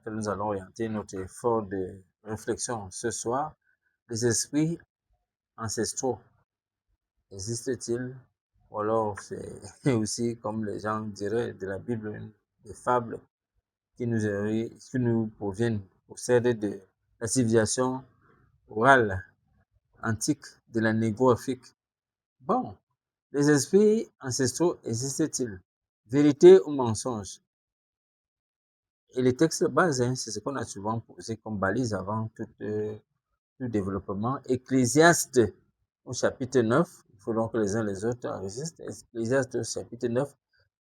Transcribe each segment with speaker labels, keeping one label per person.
Speaker 1: laquelle nous allons orienter notre effort de réflexion ce soir. Les esprits ancestraux existent-ils? Ou alors c'est aussi, comme les gens diraient, de la Bible, des fables qui nous proviennent, procèdent de la civilisation orale antique de la négro-afrique. Bon, les esprits ancestraux existent-ils? Vérité ou mensonge? Et les textes de base, c'est ce qu'on a souvent posé comme balise avant tout développement. Ecclésiaste au chapitre 9, il faut donc que les uns les autres enregistrent. Ecclésiaste au chapitre 9,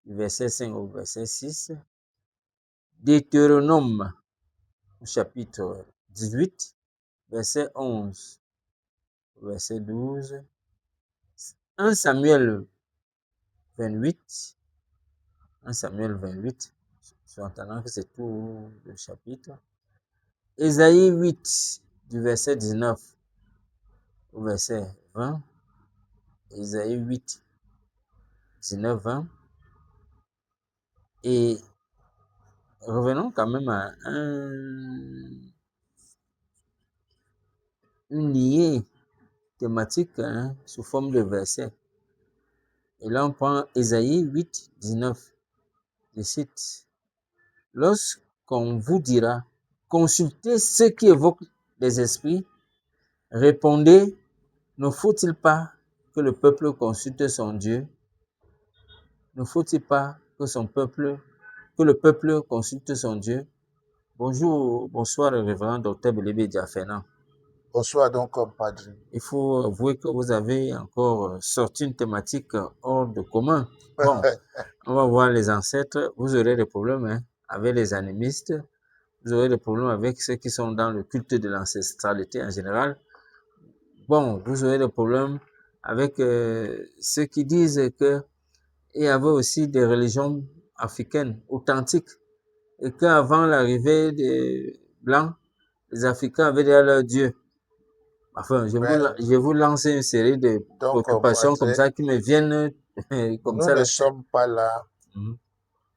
Speaker 1: du verset 5 au verset 6. Deutéronome au chapitre 18, verset 11 au verset 12. 1 Samuel 28, 1 Samuel 28, entendant que c'est tout le chapitre. Ésaïe 8, du verset 19 au verset 20. Ésaïe 8, 19, 20. Et revenons quand même à une lignée thématique sous forme de verset. Et là, on prend Ésaïe 8, 19. Je cite: lorsqu'on vous dira, consultez ceux qui évoquent les esprits, répondez, ne faut-il pas que le peuple consulte son Dieu? Ne faut-il pas que le peuple consulte son Dieu? Bonjour, bonsoir, révérend docteur Belébé Diafénan.
Speaker 2: Bonsoir donc, compadre.
Speaker 1: Il faut avouer que vous avez encore sorti une thématique hors de commun. Bon, on va voir les ancêtres. Vous aurez des problèmes avec les animistes. Vous aurez des problèmes avec ceux qui sont dans le culte de l'ancestralité en général. Bon, vous aurez des problèmes avec ceux qui disent que il y avait aussi des religions africaines authentiques et qu'avant l'arrivée des Blancs, les Africains avaient déjà leur Dieu. Enfin, je vous lance une série de
Speaker 2: Donc,
Speaker 1: préoccupations comme ça qui me viennent comme
Speaker 2: nous
Speaker 1: ça.
Speaker 2: ne sommes pas là
Speaker 1: Mhm.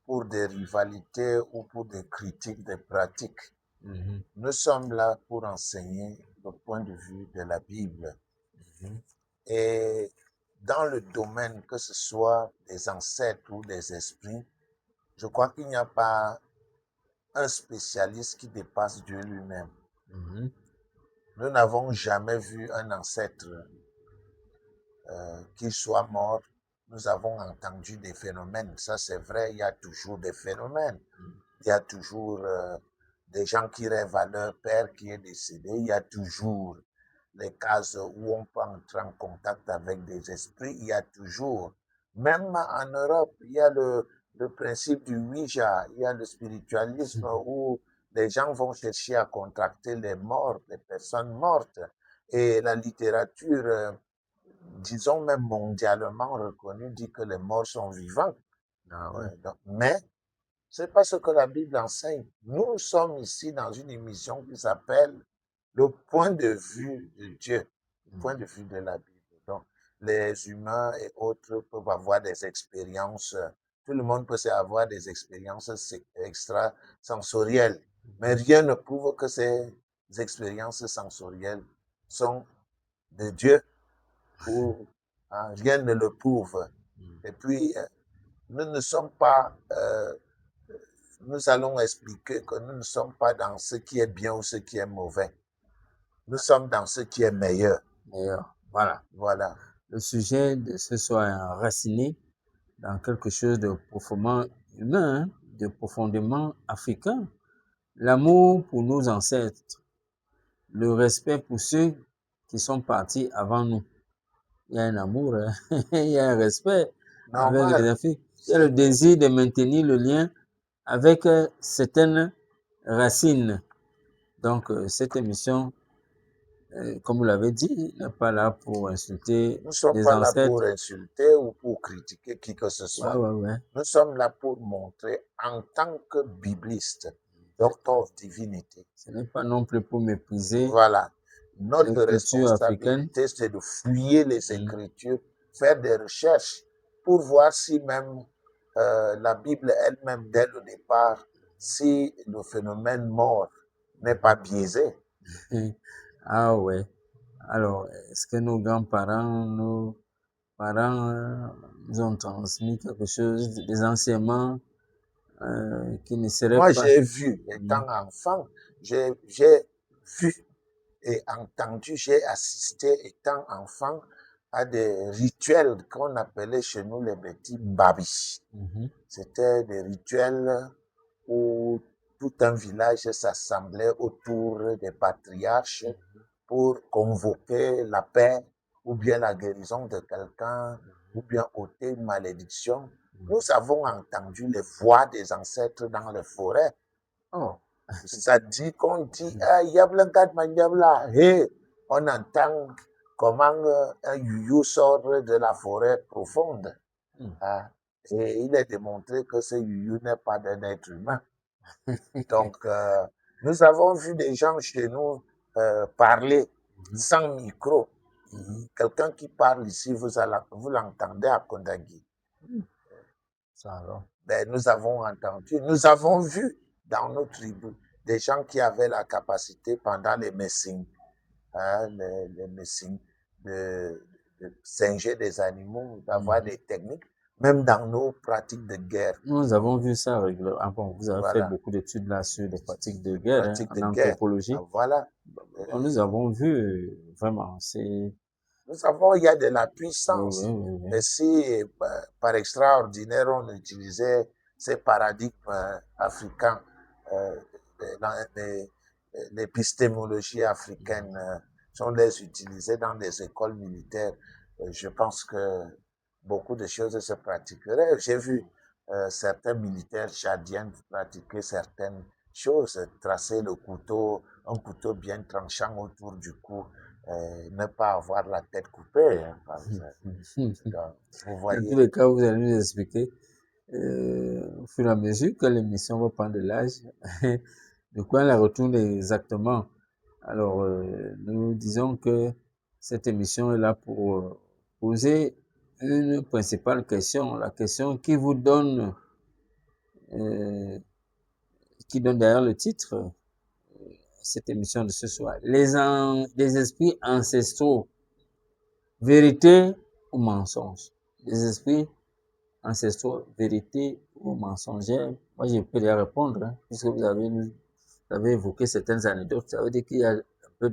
Speaker 2: pour des rivalités ou pour des critiques des pratiques.
Speaker 1: Mhm.
Speaker 2: Nous sommes là pour enseigner le point de vue de la Bible.
Speaker 1: Mhm.
Speaker 2: Et dans le domaine, que ce soit des ancêtres ou des esprits, je crois qu'il n'y a pas un spécialiste qui dépasse Dieu lui-même.
Speaker 1: Mhm.
Speaker 2: Nous n'avons jamais vu un ancêtre qui soit mort. Nous avons entendu des phénomènes. Ça, c'est vrai, il y a toujours des phénomènes. Il y a toujours des gens qui rêvent à leur père qui est décédé. Il y a toujours les cas où on peut entrer en contact avec des esprits. Il y a toujours, même en Europe, il y a le principe du Ouija, il y a le spiritualisme où les gens vont chercher à contracter les morts, les personnes mortes. Et la littérature, disons même mondialement reconnue, dit que les morts sont vivants.
Speaker 1: Ah ouais.
Speaker 2: Mais c'est pas ce que la Bible enseigne. Nous sommes ici dans une émission qui s'appelle le point de vue de Dieu, le point de vue de la Bible. Donc, les humains et autres peuvent avoir des expériences. Tout le monde peut avoir des expériences extrasensorielles. Mais rien ne prouve que ces expériences sensorielles sont de Dieu ou rien ne le prouve. Et puis, nous ne sommes pas nous allons expliquer que nous ne sommes pas dans ce qui est bien ou ce qui est mauvais. Nous sommes dans ce qui est meilleur.
Speaker 1: Meilleur. Voilà.
Speaker 2: Voilà.
Speaker 1: Le sujet de ce soir est enraciné dans quelque chose de profondément humain, de profondément africain. L'amour pour nos ancêtres, le respect pour ceux qui sont partis avant nous. Il y a un amour, il y a un respect avec les
Speaker 2: Normal.
Speaker 1: Africains. Il y a le désir de maintenir le lien avec certaines racines. Donc, cette émission, comme vous l'avez dit, n'est pas là pour insulter
Speaker 2: Nous ne sommes
Speaker 1: les
Speaker 2: pas là pour
Speaker 1: ancêtres.
Speaker 2: insulter ou pour critiquer qui que ce
Speaker 1: Ouais,
Speaker 2: soit.
Speaker 1: ouais, ouais.
Speaker 2: Nous sommes là pour montrer en tant que bibliste, doctor of divinity.
Speaker 1: Ce n'est pas non plus pour mépriser
Speaker 2: Voilà.
Speaker 1: les
Speaker 2: Notre
Speaker 1: cultures africaines.
Speaker 2: responsabilité, c'est de fouiller les Écritures, faire des recherches pour voir si même la Bible elle-même, dès le départ, si le phénomène mort n'est pas biaisé.
Speaker 1: Ah ouais. Alors, est-ce que nos grands-parents, nos parents nous ont transmis quelque chose, des enseignements qui ne seraient
Speaker 2: Moi,
Speaker 1: pas...
Speaker 2: j'ai vu, étant enfant, j'ai vu et entendu, j'ai assisté, étant enfant, à des rituels qu'on appelait chez nous les petits babis. C'était des rituels où tout un village s'assemblait autour des patriarches pour convoquer la paix ou bien la guérison de quelqu'un ou bien ôter une malédiction. Nous avons entendu les voix des ancêtres dans les forêts.
Speaker 1: Oh.
Speaker 2: Ça dit qu'on dit, ah, yablankat manyabla, hey, on entend comment un youyou sort de la forêt profonde. Ah, et il est démontré que ce youyou n'est pas d'un être humain. Donc, nous avons vu des gens chez nous parler sans micro. Quelqu'un qui parle ici, vous l'entendez à Kondagui.
Speaker 1: Ça alors.
Speaker 2: Ben, nous avons entendu, nous avons vu dans nos tribus des gens qui avaient la capacité pendant les messings, hein, les messings, de singer des animaux, d'avoir des techniques, même dans nos pratiques de guerre.
Speaker 1: Nous avons vu ça régulièrement. Ah bon, vous avez fait
Speaker 2: Voilà.
Speaker 1: beaucoup d'études là sur les pratiques de guerre, hein,
Speaker 2: Pratiques
Speaker 1: en
Speaker 2: de guerre.
Speaker 1: anthropologie.
Speaker 2: Ah, voilà.
Speaker 1: Nous avons vu vraiment, c'est...
Speaker 2: Nous savons il y a de la
Speaker 1: Oui,
Speaker 2: puissance.
Speaker 1: oui, oui, oui.
Speaker 2: Mais si par extraordinaire on utilisait ces paradigmes africains, l'épistémologie africaine, si on les utilisait dans des écoles militaires, je pense que beaucoup de choses se pratiqueraient. J'ai vu certains militaires tchadiens pratiquer certaines choses, tracer le couteau, un couteau bien tranchant autour du cou, ne pas avoir la tête coupée. Hein, donc, vous
Speaker 1: Dans
Speaker 2: voyez.
Speaker 1: tous les cas, vous allez nous expliquer, au fur et à mesure que l'émission va prendre de l'âge, de quoi elle retourne exactement. Alors, nous disons que cette émission est là pour poser une principale question, la question qui vous donne, qui donne d'ailleurs le titre, cette émission de ce soir. Les esprits ancestraux, vérité ou mensonge? Les esprits ancestraux, vérité ou mensongère? Moi, je peux déjà répondre, hein, puisque vous avez évoqué certaines anecdotes. Ça veut dire qu'il y a un peu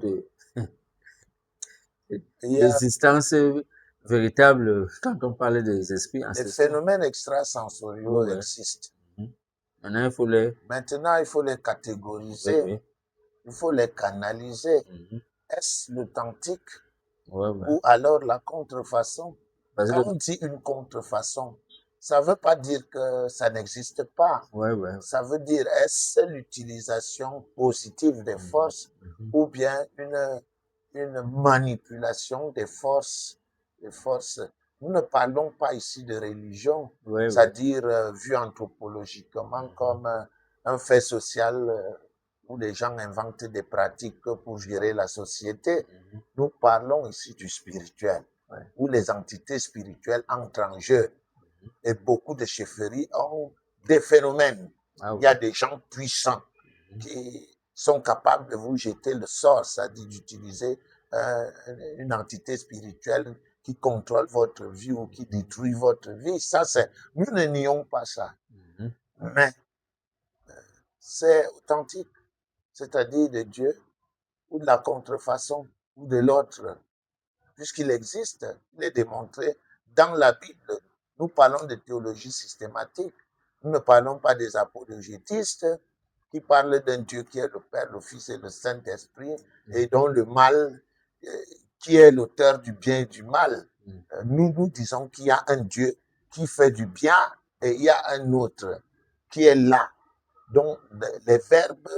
Speaker 1: d'existence véritable quand on parle des esprits
Speaker 2: Les
Speaker 1: ancestraux.
Speaker 2: phénomènes extrasensoriaux
Speaker 1: Ouais, ouais.
Speaker 2: existent.
Speaker 1: Maintenant, il faut les...
Speaker 2: Maintenant, il faut les
Speaker 1: Oui,
Speaker 2: catégoriser,
Speaker 1: oui.
Speaker 2: il faut les canaliser. Est-ce l'authentique
Speaker 1: Ouais, ouais.
Speaker 2: ou alors la contrefaçon?
Speaker 1: Parce que...
Speaker 2: Quand on dit une contrefaçon, ça ne veut pas dire que ça n'existe pas.
Speaker 1: Ouais, ouais.
Speaker 2: Ça veut dire, est-ce l'utilisation positive des forces ou bien une manipulation des forces, Nous ne parlons pas ici de religion,
Speaker 1: Ouais, ouais.
Speaker 2: c'est-à-dire vu anthropologiquement comme un fait social où les gens inventent des pratiques pour gérer la société. Nous parlons ici du spirituel, où les entités spirituelles entrent en jeu. Et beaucoup de chefferies ont des phénomènes.
Speaker 1: Ah,
Speaker 2: Il y a
Speaker 1: ouais.
Speaker 2: des gens puissants qui sont capables de vous jeter le sort, c'est-à-dire d'utiliser une entité spirituelle qui contrôle votre vie ou qui détruit votre vie. Ça, c'est, nous ne nions pas ça. Mais c'est authentique, c'est-à-dire de Dieu ou de la contrefaçon ou de l'autre, puisqu'il existe, il est démontré dans la Bible. Nous parlons de théologie systématique. Nous ne parlons pas des apologétistes qui parlent d'un Dieu qui est le Père, le Fils et le Saint-Esprit et dont le mal, qui est l'auteur du bien et du mal. Nous disons qu'il y a un Dieu qui fait du bien et il y a un autre qui est là, dont les verbes,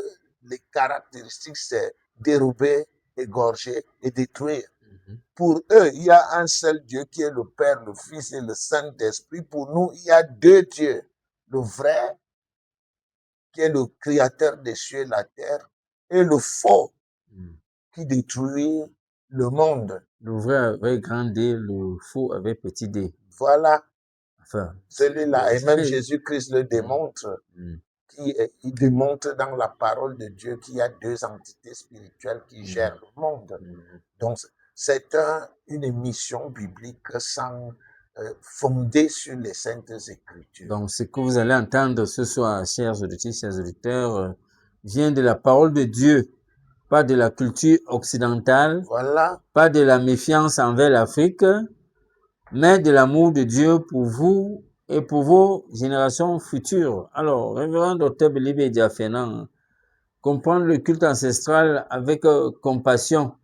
Speaker 2: les caractéristiques, c'est dérober, égorger et détruire. Pour eux, il y a un seul Dieu qui est le Père, le Fils et le Saint-Esprit. Pour nous, il y a deux dieux. Le vrai, qui est le créateur des cieux et de la terre, et le faux, qui détruit le monde.
Speaker 1: Le vrai avec grand D, le faux avec petit d.
Speaker 2: Voilà
Speaker 1: Enfin,
Speaker 2: celui-là. Et même Jésus-Christ le démontre, il démontre dans la parole de Dieu qu'il y a deux entités spirituelles qui gèrent le monde. Donc, c'est une émission biblique fondée sur les Saintes Écritures.
Speaker 1: Donc, ce que vous allez entendre ce soir, chers auditeurs, vient de la parole de Dieu, pas de la culture occidentale,
Speaker 2: Voilà,
Speaker 1: pas de la méfiance envers l'Afrique, mais de l'amour de Dieu pour vous et pour vos générations futures. Alors, révérend Dr Belibé Diafénan, comprendre le culte ancestral avec compassion,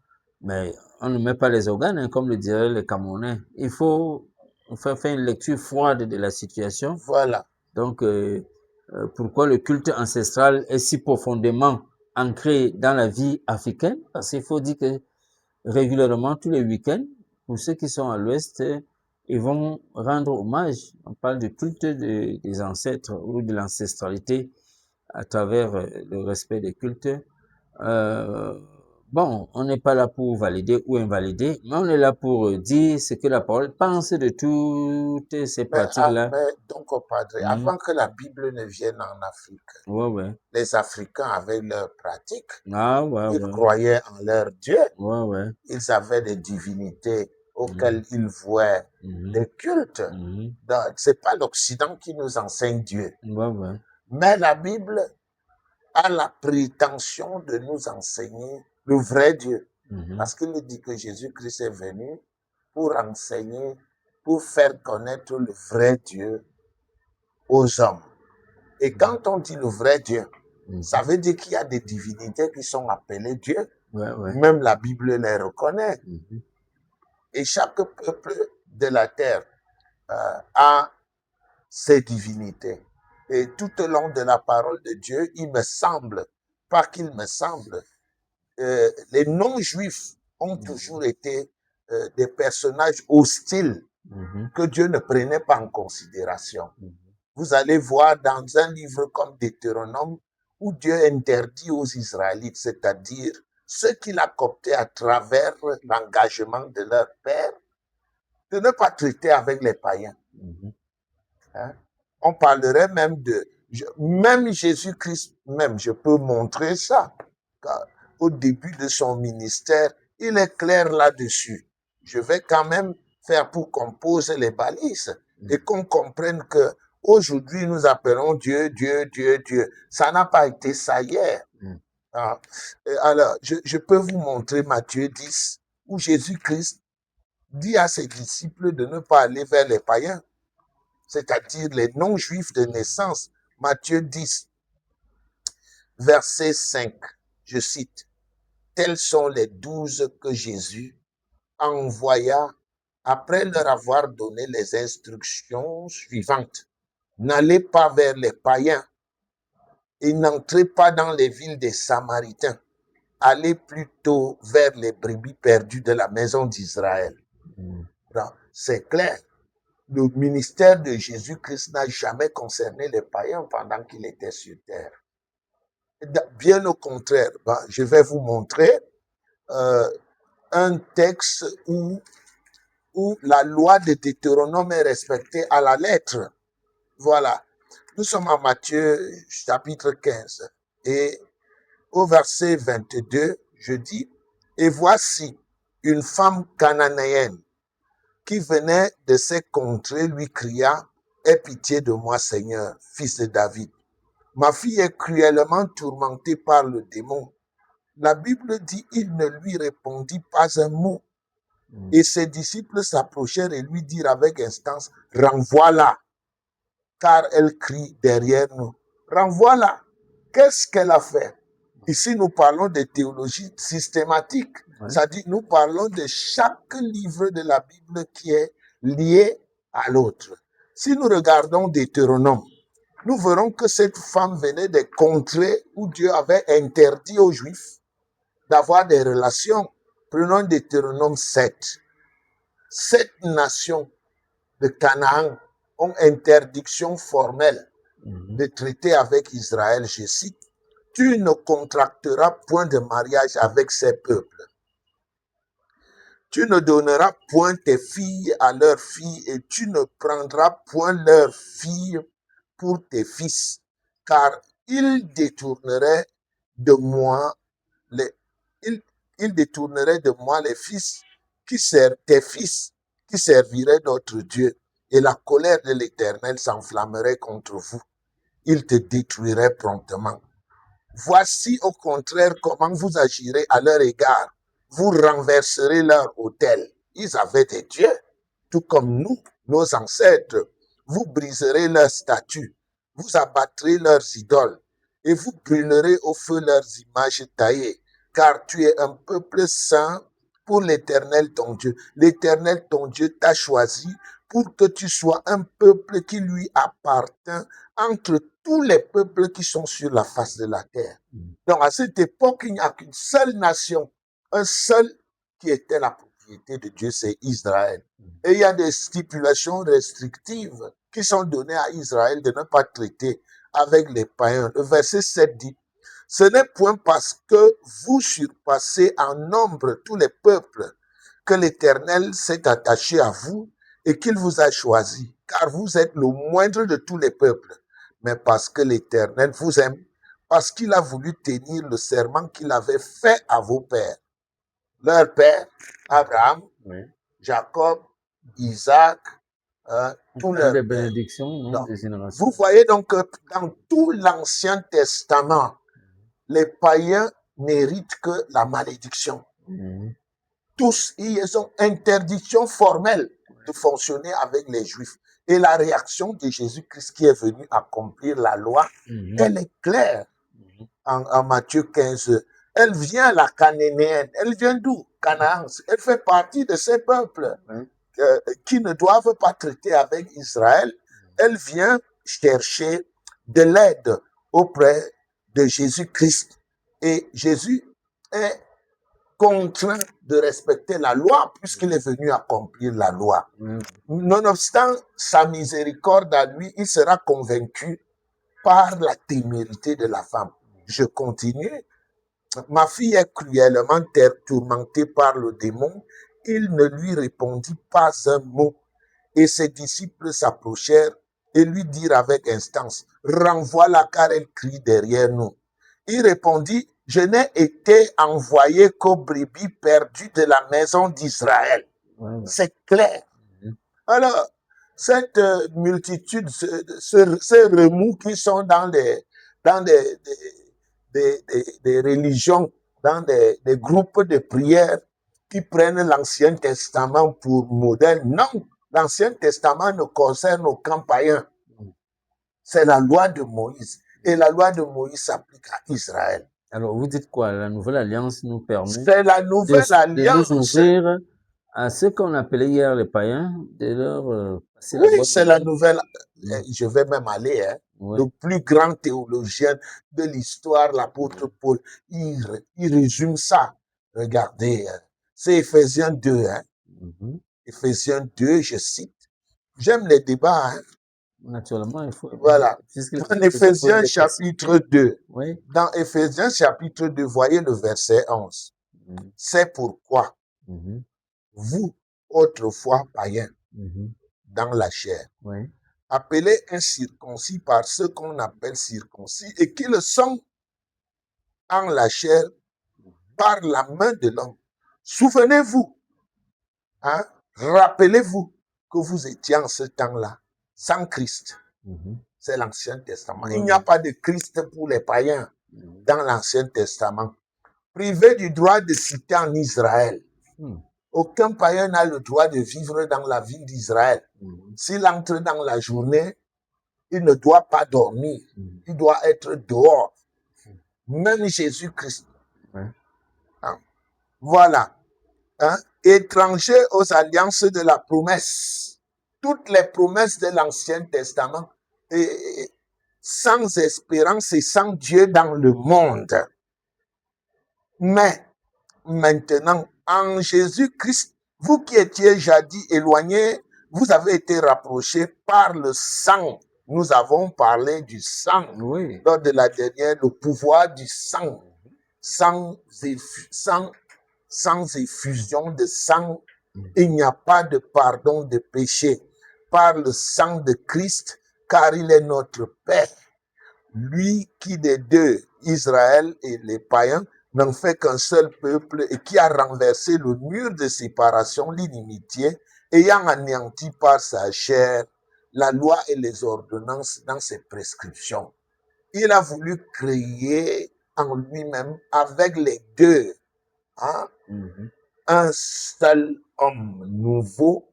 Speaker 1: mais on ne met pas les organes, hein, comme le diraient les Camerounais. Il faut faire une lecture froide de la situation.
Speaker 2: voilà.
Speaker 1: Donc, pourquoi le culte ancestral est si profondément ancré dans la vie africaine? Parce qu'il faut dire que régulièrement, tous les week-ends, pour ceux qui sont à l'ouest, ils vont rendre hommage. On parle du culte des ancêtres ou de l'ancestralité à travers le respect des cultes. Bon, on n'est pas là pour valider ou invalider, mais on est là pour dire ce que la parole pense de toutes ces pratiques-là.
Speaker 2: Mais donc, Padre, avant que la Bible ne vienne en Afrique,
Speaker 1: Ouais, ouais.
Speaker 2: les Africains avaient leurs pratiques.
Speaker 1: Ah, ouais,
Speaker 2: Ils
Speaker 1: ouais.
Speaker 2: croyaient en leur Dieu.
Speaker 1: Ouais, ouais.
Speaker 2: Ils avaient des divinités auxquelles ils vouaient des cultes. C'est pas l'Occident qui nous enseigne Dieu.
Speaker 1: Ouais, ouais.
Speaker 2: Mais la Bible a la prétention de nous enseigner le vrai Dieu. Parce qu'il dit que Jésus-Christ est venu pour enseigner, pour faire connaître le vrai Dieu aux hommes. Et quand on dit le vrai Dieu, ça veut dire qu'il y a des divinités qui sont appelées Dieu.
Speaker 1: Ouais, ouais.
Speaker 2: Même la Bible les reconnaît. Et chaque peuple de la terre a ses divinités. Et tout au long de la parole de Dieu, il me semble, pas qu'il me semble, les non-juifs ont toujours été des personnages hostiles que Dieu ne prenait pas en considération. Vous allez voir dans un livre comme Deutéronome où Dieu interdit aux Israélites, c'est-à-dire ceux qu'il a cooptés à travers l'engagement de leur père, de ne pas traiter avec les païens. Hein? On parlerait même même Jésus-Christ, même, je peux montrer ça. Au début de son ministère, il est clair là-dessus. Je vais quand même faire pour qu'on pose les balises et qu'on comprenne que aujourd'hui nous appelons Dieu, Dieu, Dieu, Dieu. Ça n'a pas été ça hier. Alors, je peux vous montrer Matthieu 10, où Jésus-Christ dit à ses disciples de ne pas aller vers les païens, c'est-à-dire les non-juifs de naissance. Matthieu 10, verset 5, je cite, « Tels sont les 12 que Jésus envoya après leur avoir donné les instructions suivantes. N'allez pas vers les païens et n'entrez pas dans les villes des Samaritains. Allez plutôt vers les brebis perdues de la maison d'Israël. » C'est clair. Le ministère de Jésus-Christ n'a jamais concerné les païens pendant qu'il était sur terre. Bien au contraire, je vais vous montrer un texte où la loi de Deutéronome est respectée à la lettre. Voilà. Nous sommes en Matthieu chapitre 15 et au verset 22, je dis, « Et voici une femme cananéenne qui venait de ces contrées lui cria, « Aie pitié de moi, Seigneur, fils de David. Ma fille est cruellement tourmentée par le démon. » La Bible dit, il ne lui répondit pas un mot. Et ses disciples s'approchèrent et lui dirent avec instance, « Renvoie-la, car elle crie derrière nous. » Renvoie-la. Qu'est-ce qu'elle a fait? Ici, nous parlons de théologie systématique. C'est-à-dire, nous parlons de chaque livre de la Bible qui est lié à l'autre. Si nous regardons Deutéronome, nous verrons que cette femme venait des contrées où Dieu avait interdit aux Juifs d'avoir des relations. Prenons Deutéronome 7. 7 nations de Canaan ont interdiction formelle de traiter avec Israël, je cite, « Tu ne contracteras point de mariage avec ces peuples. Tu ne donneras point tes filles à leurs filles et tu ne prendras point leurs filles pour tes fils, car il détournerait de moi les, il détournerait de moi les fils tes fils qui serviraient notre Dieu, et la colère de l'Éternel s'enflammerait contre vous. Il te détruirait promptement. Voici au contraire comment vous agirez à leur égard. Vous renverserez leur autel. Ils avaient des dieux, tout comme nous, nos ancêtres. Vous briserez leurs statues, vous abattrez leurs idoles, et vous brûlerez au feu leurs images taillées, car tu es un peuple saint pour l'Éternel ton Dieu. L'Éternel ton Dieu t'a choisi pour que tu sois un peuple qui lui appartient entre tous les peuples qui sont sur la face de la terre. Donc, à cette époque, il n'y a qu'une seule nation, un seul qui était la propriété de Dieu, c'est Israël. Et il y a des stipulations restrictives qui sont données à Israël de ne pas traiter avec les païens. Le verset 7 dit, ce n'est point parce que vous surpassez en nombre tous les peuples que l'Éternel s'est attaché à vous et qu'il vous a choisi, car vous êtes le moindre de tous les peuples, mais parce que l'Éternel vous aime, parce qu'il a voulu tenir le serment qu'il avait fait à vos pères. Leur père, Abraham, Jacob, Isaac, tous leurs
Speaker 1: Des
Speaker 2: pères.
Speaker 1: bénédictions, non,
Speaker 2: Donc,
Speaker 1: des générations.
Speaker 2: vous voyez donc que dans tout l'Ancien Testament, les païens n'héritent que la malédiction. Tous, ils ont interdiction formelle de fonctionner avec les Juifs. Et la réaction de Jésus-Christ qui est venu accomplir la loi, elle est claire. En Matthieu 15, elle vient, la cananéenne. Elle vient d'où? Canaan. Elle fait partie de ces peuples qui ne doivent pas traiter avec Israël. Elle vient chercher de l'aide auprès de Jésus-Christ. Et Jésus est contraint de respecter la loi puisqu'il est venu accomplir la loi. Nonobstant sa miséricorde à lui, il sera convaincu par la témérité de la femme. Je continue. Ma fille est cruellement tourmentée par le démon. Il ne lui répondit pas un mot. Et ses disciples s'approchèrent et lui dirent avec instance, renvoie-la car elle crie derrière nous. Il répondit, je n'ai été envoyé qu'aux brebis perdues de la maison d'Israël. C'est clair. Alors, cette multitude, ces remous qui sont dans des religions, dans des groupes de prière qui prennent l'Ancien Testament pour modèle. Non, l'Ancien Testament ne concerne aucun païen. C'est la loi de Moïse. Et la loi de Moïse s'applique à Israël.
Speaker 1: Alors, vous dites quoi? La nouvelle alliance nous permet
Speaker 2: C'est la nouvelle alliance.
Speaker 1: de nous ouvrir à ce qu'on appelait hier les païens, de leur passer
Speaker 2: Oui,
Speaker 1: la bonne
Speaker 2: c'est la
Speaker 1: nouvelle.
Speaker 2: nouvelle. Je vais même aller, le plus grand théologien de l'histoire, l'apôtre Paul, il résume ça. Regardez, c'est Éphésiens 2. Éphésiens 2, je cite. J'aime les débats.
Speaker 1: Naturellement, il faut.
Speaker 2: Voilà. Dans Éphésiens chapitre 2.
Speaker 1: Oui.
Speaker 2: Dans Éphésiens chapitre 2, voyez le verset 11. C'est pourquoi vous, autrefois païens, dans la chair, appelés incirconcis par ceux qu'on appelle circoncis et qui le sont en la chair par la main de l'homme. Souvenez-vous, rappelez-vous que vous étiez en ce temps-là sans Christ. C'est l'Ancien Testament. Il n'y a pas de Christ pour les païens dans l'Ancien Testament. Privé du droit de citer en Israël. Aucun païen n'a le droit de vivre dans la ville d'Israël. S'il entre dans la journée, il ne doit pas dormir. Il doit être dehors. Même Jésus-Christ. Voilà. Étranger aux alliances de la promesse. Toutes les promesses de l'Ancien Testament, sans espérance et sans Dieu dans le monde. Mais maintenant, en Jésus-Christ, vous qui étiez jadis éloignés, vous avez été rapprochés par le sang. Nous avons parlé du sang lors de la dernière, le pouvoir du sang. Sans effusion de sang, il n'y a pas de pardon de péché. Par le sang de Christ, car il est notre Père. lui qui des deux, Israël et les païens, n'en fait qu'un seul peuple et qui a renversé le mur de séparation, l'inimitié, ayant anéanti par sa chair la loi et les ordonnances dans ses prescriptions. Il a voulu créer en lui-même, avec les deux, hein, un seul homme nouveau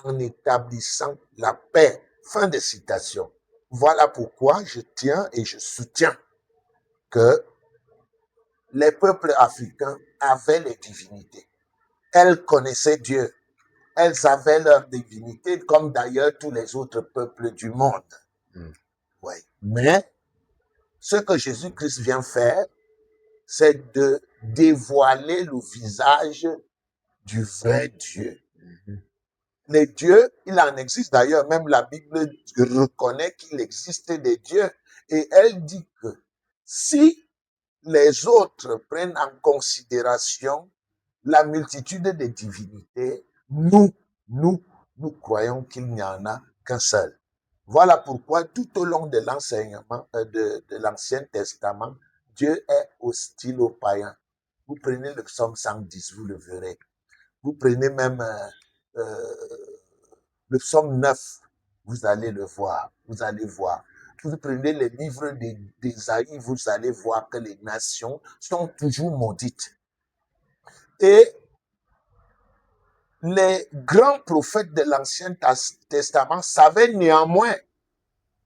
Speaker 2: en établissant la paix. Fin de citation. Voilà pourquoi je tiens et je soutiens que les peuples africains avaient les divinités. Elles connaissaient Dieu. Elles avaient leur divinité, comme d'ailleurs tous les autres peuples du monde. Ouais. Mais ce que Jésus-Christ vient faire, c'est de dévoiler le visage du vrai Dieu. Les dieux, il en existe d'ailleurs, même la Bible reconnaît qu'il existe des dieux. Et elle dit que si les autres prennent en considération la multitude des divinités, nous croyons qu'il n'y en a qu'un seul. Voilà pourquoi tout au long de l'enseignement de l'Ancien Testament, Dieu est hostile aux païens. Vous prenez le psaume 110, vous le verrez. Vous prenez même le psaume 9, vous allez le voir, vous allez voir. Vous prenez les livres d'Ésaïe, vous allez voir que les nations sont toujours maudites. Et les grands prophètes de l'Ancien Testament savaient néanmoins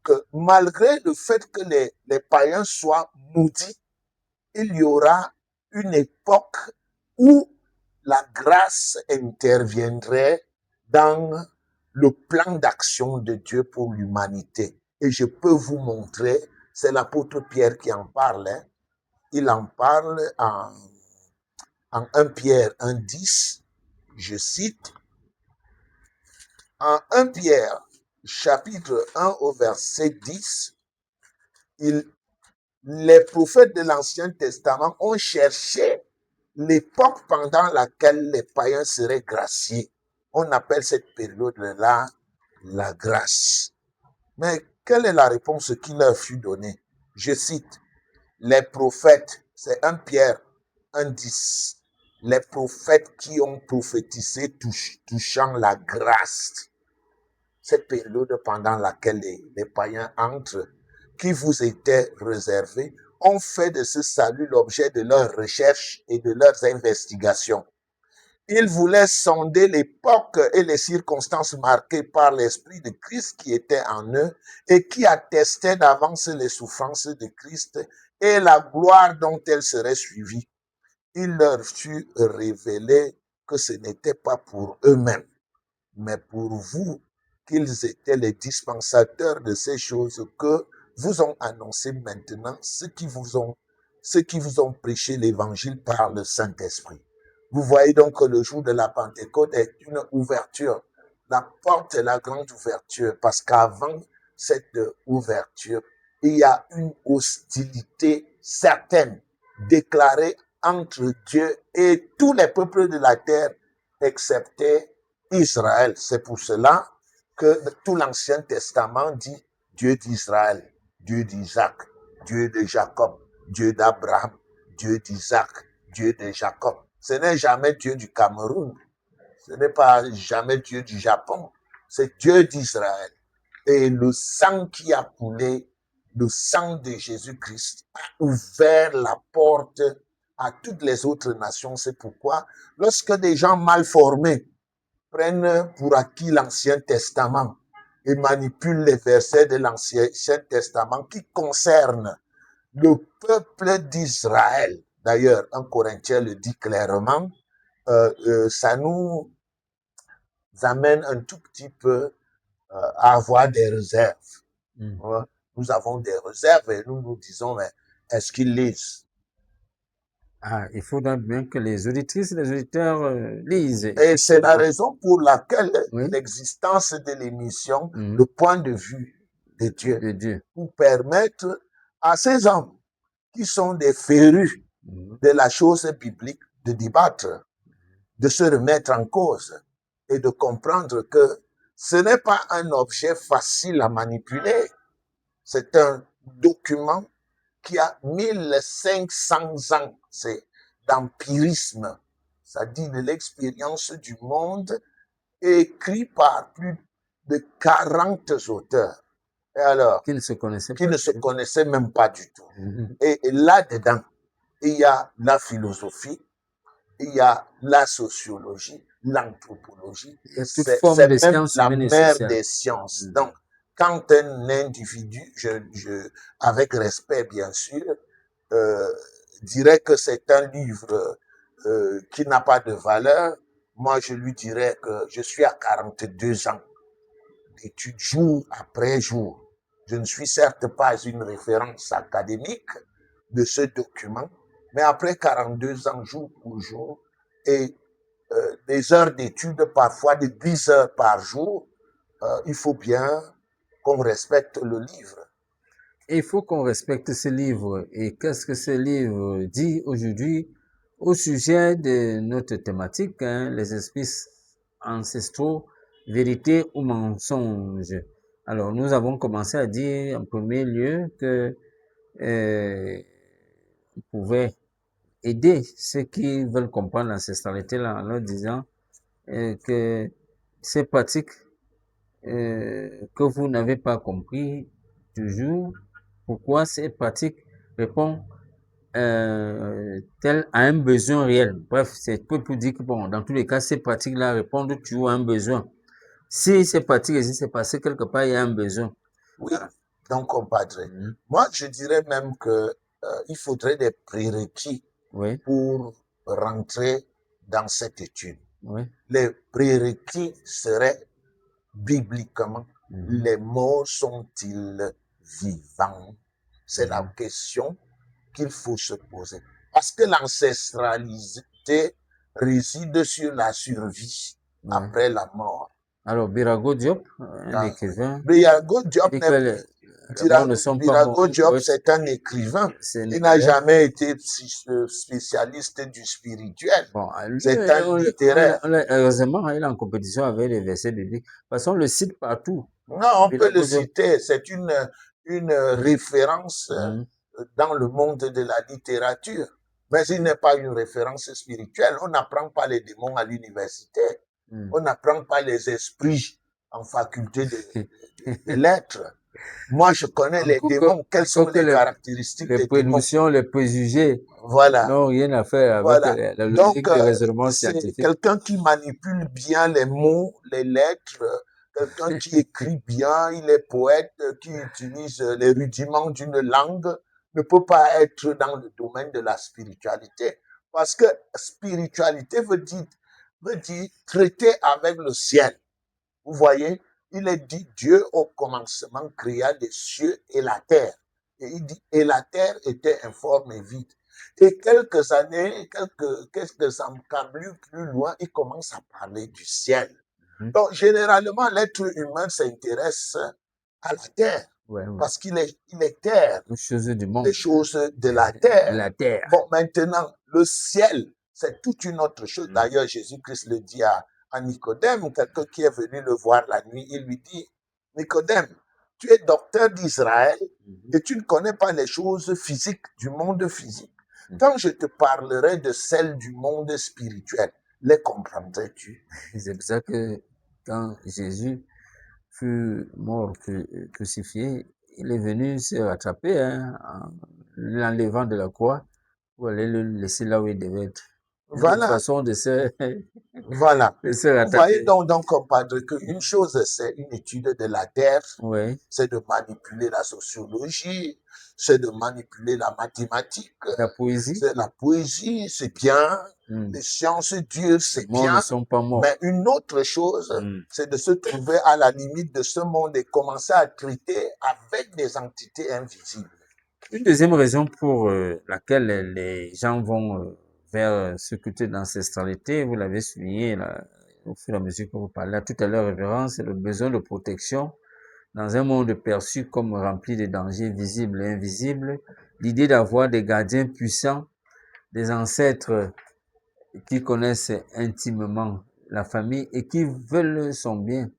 Speaker 2: que malgré le fait que les païens soient maudits, il y aura une époque où la grâce interviendrait dans le plan d'action de Dieu pour l'humanité. Et je peux vous montrer, c'est l'apôtre Pierre qui en parle. Hein. Il en parle en 1 Pierre 1,10, je cite, en 1 Pierre, chapitre 1 au verset 10, les prophètes de l'Ancien Testament ont cherché l'époque pendant laquelle les païens seraient graciés. On appelle cette période-là la grâce. Mais quelle est la réponse qui leur fut donnée? Je cite, les prophètes, c'est 1 Pierre 1,10, les prophètes qui ont prophétisé touchant la grâce. Cette période pendant laquelle les païens entrent, qui vous était réservée, ont fait de ce salut l'objet de leurs recherches et de leurs investigations. Ils voulaient sonder l'époque et les circonstances marquées par l'Esprit de Christ qui était en eux et qui attestait d'avance les souffrances de Christ et la gloire dont elles seraient suivies. Il leur fut révélé que ce n'était pas pour eux-mêmes, mais pour vous, qu'ils étaient les dispensateurs de ces choses que vous ont annoncées maintenant, ceux qui vous ont prêché l'évangile par le Saint-Esprit. Vous voyez donc que le jour de la Pentecôte est une ouverture. La porte est la grande ouverture, parce qu'avant cette ouverture, il y a une hostilité certaine déclarée entre Dieu et tous les peuples de la terre, excepté Israël. C'est pour cela que tout l'Ancien Testament dit Dieu d'Israël, Dieu d'Isaac, Dieu de Jacob, Dieu d'Abraham, Dieu d'Isaac, Dieu de Jacob. Ce n'est jamais Dieu du Cameroun, ce n'est pas jamais Dieu du Japon, c'est Dieu d'Israël. Et le sang qui a coulé, le sang de Jésus-Christ a ouvert la porte à toutes les autres nations. C'est pourquoi, lorsque des gens mal formés prennent pour acquis l'Ancien Testament et manipulent les versets de l'Ancien Testament qui concernent le peuple d'Israël. D'ailleurs, un Corinthien le dit clairement, ça nous amène un tout petit peu à avoir des réserves. Nous avons des réserves et nous nous disons, mais est-ce qu'ils lisent?
Speaker 1: Il faudra bien que les auditrices et les auditeurs lisent.
Speaker 2: Et c'est la raison pour laquelle l'existence de l'émission, le point de vue de Dieu, pour permettre à ces hommes qui sont des férus de la chose biblique de débattre, de se remettre en cause et de comprendre que ce n'est pas un objet facile à manipuler. C'est un document qui a 1500 ans. C'est d'empirisme, c'est-à-dire de l'expérience du monde, écrit par plus de 40 auteurs. Et alors,
Speaker 1: Qui ne se connaissaient
Speaker 2: qui
Speaker 1: pas.
Speaker 2: ne se connaissaient même pas du tout.
Speaker 1: Mhm.
Speaker 2: Et là-dedans, il y a la philosophie, il y a la sociologie, l'anthropologie.
Speaker 1: Il y a toute forme de
Speaker 2: C'est même
Speaker 1: sciences
Speaker 2: la
Speaker 1: humaines et
Speaker 2: mère
Speaker 1: sociales.
Speaker 2: des sciences.
Speaker 1: Mhm.
Speaker 2: Donc, quand un individu, avec respect bien sûr, dirait que c'est un livre qui n'a pas de valeur, moi je lui dirais que je suis à 42 ans d'études jour après jour. Je ne suis certes pas une référence académique de ce document, mais après 42 ans jour pour jour et des heures d'études, parfois de 10 heures par jour, il faut bien qu'on respecte le livre.
Speaker 1: Et il faut qu'on respecte ce livre. Et qu'est-ce que ce livre dit aujourd'hui au sujet de notre thématique, hein, les esprits ancestraux, vérité ou mensonge? Alors, nous avons commencé à dire en premier lieu que on pouvait aider ceux qui veulent comprendre l'ancestralité en leur disant que ces pratiques que vous n'avez pas compris toujours pourquoi ces pratiques répondent à un besoin réel. Bref, c'est peu pour dire que bon, dans tous les cas, ces pratiques-là répondent toujours à un besoin. Si ces pratiques existent, c'est parce que quelque part, il y a un besoin.
Speaker 2: Oui, donc compadre.
Speaker 1: Mhm.
Speaker 2: Moi, je dirais même que il faudrait des prérequis
Speaker 1: Oui,
Speaker 2: pour rentrer dans cette étude.
Speaker 1: oui.
Speaker 2: Les prérequis seraient bibliquement,
Speaker 1: Mhm.
Speaker 2: les morts sont-ils vivants? C'est la question qu'il faut se poser. Parce que l'ancestralité réside sur la survie
Speaker 1: Ouais.
Speaker 2: après la mort.
Speaker 1: Alors, Birago Diop, un écrivain,
Speaker 2: Birago Diop,
Speaker 1: dit que les morts ne sont pas morts.
Speaker 2: Birago Diop,
Speaker 1: Oui,
Speaker 2: c'est un écrivain.
Speaker 1: c'est
Speaker 2: Il n'a
Speaker 1: littéraire.
Speaker 2: jamais été spécialiste du spirituel.
Speaker 1: Bon, lui,
Speaker 2: C'est un littéraire.
Speaker 1: heureusement, il est en compétition avec les versets bibliques. De toute façon, on le cite partout.
Speaker 2: Non, on peut le
Speaker 1: Birago Diop.
Speaker 2: citer. C'est une référence
Speaker 1: Mhm.
Speaker 2: dans le monde de la littérature. Mais il n'est pas une référence spirituelle. On n'apprend pas les démons à l'université.
Speaker 1: Mhm.
Speaker 2: On n'apprend pas les esprits en faculté de lettres. Moi, je connais les démons. Quelles sont
Speaker 1: Encore que
Speaker 2: les caractéristiques
Speaker 1: les
Speaker 2: des démons?
Speaker 1: prédictions, les préjugés
Speaker 2: Voilà.
Speaker 1: n'ont rien à faire avec
Speaker 2: Voilà.
Speaker 1: la
Speaker 2: Donc,
Speaker 1: logique de raisonnement
Speaker 2: c'est
Speaker 1: scientifique.
Speaker 2: quelqu'un qui manipule bien les mots, les lettres, quelqu'un qui écrit bien, il est poète, qui utilise les rudiments d'une langue, ne peut pas être dans le domaine de la spiritualité. Parce que spiritualité veut dire traiter avec le ciel. Vous voyez, il est dit Dieu au commencement créa les cieux et la terre. Et il dit, et la terre était informe et vide. Et quelques années, quelques encablures plus loin, il commence à parler du ciel. Donc, généralement, l'être humain s'intéresse à la terre.
Speaker 1: Ouais, ouais.
Speaker 2: Parce qu'il est terre,
Speaker 1: Les choses du monde,
Speaker 2: les choses de la
Speaker 1: de
Speaker 2: terre.
Speaker 1: la terre.
Speaker 2: Bon, maintenant, le ciel, c'est toute une autre chose. D'ailleurs, Jésus-Christ le dit à Nicodème, quelqu'un qui est venu le voir la nuit, il lui dit, Nicodème, tu es docteur d'Israël et tu ne connais pas les choses physiques, du monde physique. Quand je te parlerai de celles du monde spirituel, les comprendrais-tu?
Speaker 1: C'est pour ça que quand Jésus fut mort, crucifié, il est venu se rattraper hein, en l'enlevant de la croix pour aller le laisser là où il devait être. Une autre
Speaker 2: Voilà,
Speaker 1: façon de se,
Speaker 2: voilà.
Speaker 1: de se
Speaker 2: Vous voyez
Speaker 1: rattraper.
Speaker 2: donc compadre, qu'une chose, c'est une étude de la terre,
Speaker 1: Oui,
Speaker 2: c'est de manipuler la sociologie, c'est de manipuler la mathématique,
Speaker 1: la poésie.
Speaker 2: c'est la poésie, c'est bien,
Speaker 1: Mm.
Speaker 2: les sciences dures,
Speaker 1: Les
Speaker 2: c'est
Speaker 1: morts ne
Speaker 2: bien,
Speaker 1: sont pas morts.
Speaker 2: mais une autre chose, c'est de se trouver à la limite de ce monde et commencer à traiter avec des entités invisibles.
Speaker 1: Une deuxième raison pour laquelle les gens vont vers ce culte d'ancestralité, vous l'avez souligné là, au fur et à mesure que vous parlez tout à l'heure, révérence, c'est le besoin de protection dans un monde perçu comme rempli de dangers visibles et invisibles. L'idée d'avoir des gardiens puissants, des ancêtres qui connaissent intimement la famille et qui veulent son bien.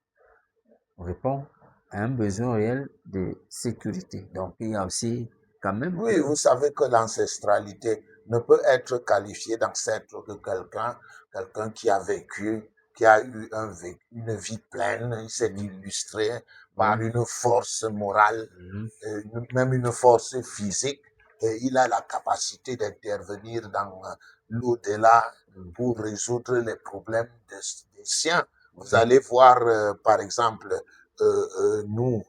Speaker 1: On répond a un besoin réel de sécurité. Donc, il y a aussi quand même
Speaker 2: Oui,
Speaker 1: que...
Speaker 2: vous savez que l'ancestralité ne peut être qualifiée d'ancêtre que quelqu'un qui a vécu, qui a eu une vie pleine, il s'est illustré par
Speaker 1: Oui.
Speaker 2: une force morale, même une force physique, et il a la capacité d'intervenir dans l'au-delà pour résoudre les problèmes des siens. Vous allez voir, par exemple, nous,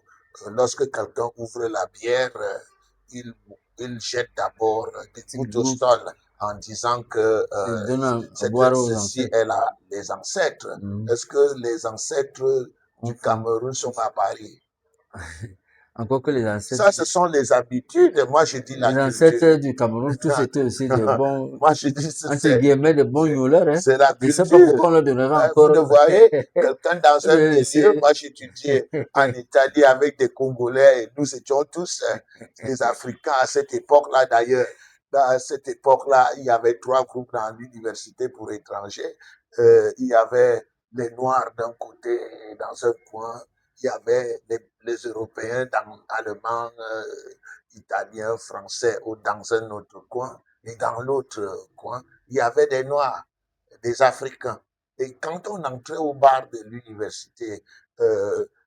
Speaker 2: lorsque quelqu'un ouvre la bière, il, il jette d'abord des
Speaker 1: Petite
Speaker 2: gouttes au
Speaker 1: goutte,
Speaker 2: sol en disant que
Speaker 1: il donne à boire aux
Speaker 2: ceci
Speaker 1: ancêtres.
Speaker 2: est les ancêtres.
Speaker 1: Mhm.
Speaker 2: Est-ce que les ancêtres du
Speaker 1: Enfin,
Speaker 2: Cameroun sont à Paris?
Speaker 1: encore que
Speaker 2: Ça, ce sont les habitudes. Moi, je dis la
Speaker 1: les
Speaker 2: culture.
Speaker 1: ancêtres du Cameroun, tous étaient aussi des bons,
Speaker 2: Moi, je dis
Speaker 1: entre guillemets, des bons yoleurs, hein.
Speaker 2: c'est la
Speaker 1: Je ne sais pas
Speaker 2: culture.
Speaker 1: pourquoi on leur donnerait
Speaker 2: Vous
Speaker 1: encore.
Speaker 2: ne voyez quelqu'un dans
Speaker 1: On
Speaker 2: un
Speaker 1: leur
Speaker 2: milieu.
Speaker 1: laisser.
Speaker 2: Moi, j'étudiais en Italie avec des Congolais et nous étions tous des Africains à cette époque-là. D'ailleurs, à cette époque-là, il y avait 3 groupes dans l'université pour étrangers. Il y avait les Noirs d'un côté et dans un coin. Il y avait les Européens, Allemands, Italiens, Français ou dans un autre coin. Et dans l'autre coin, il y avait des Noirs, des Africains. Et quand on entrait au bar de l'université,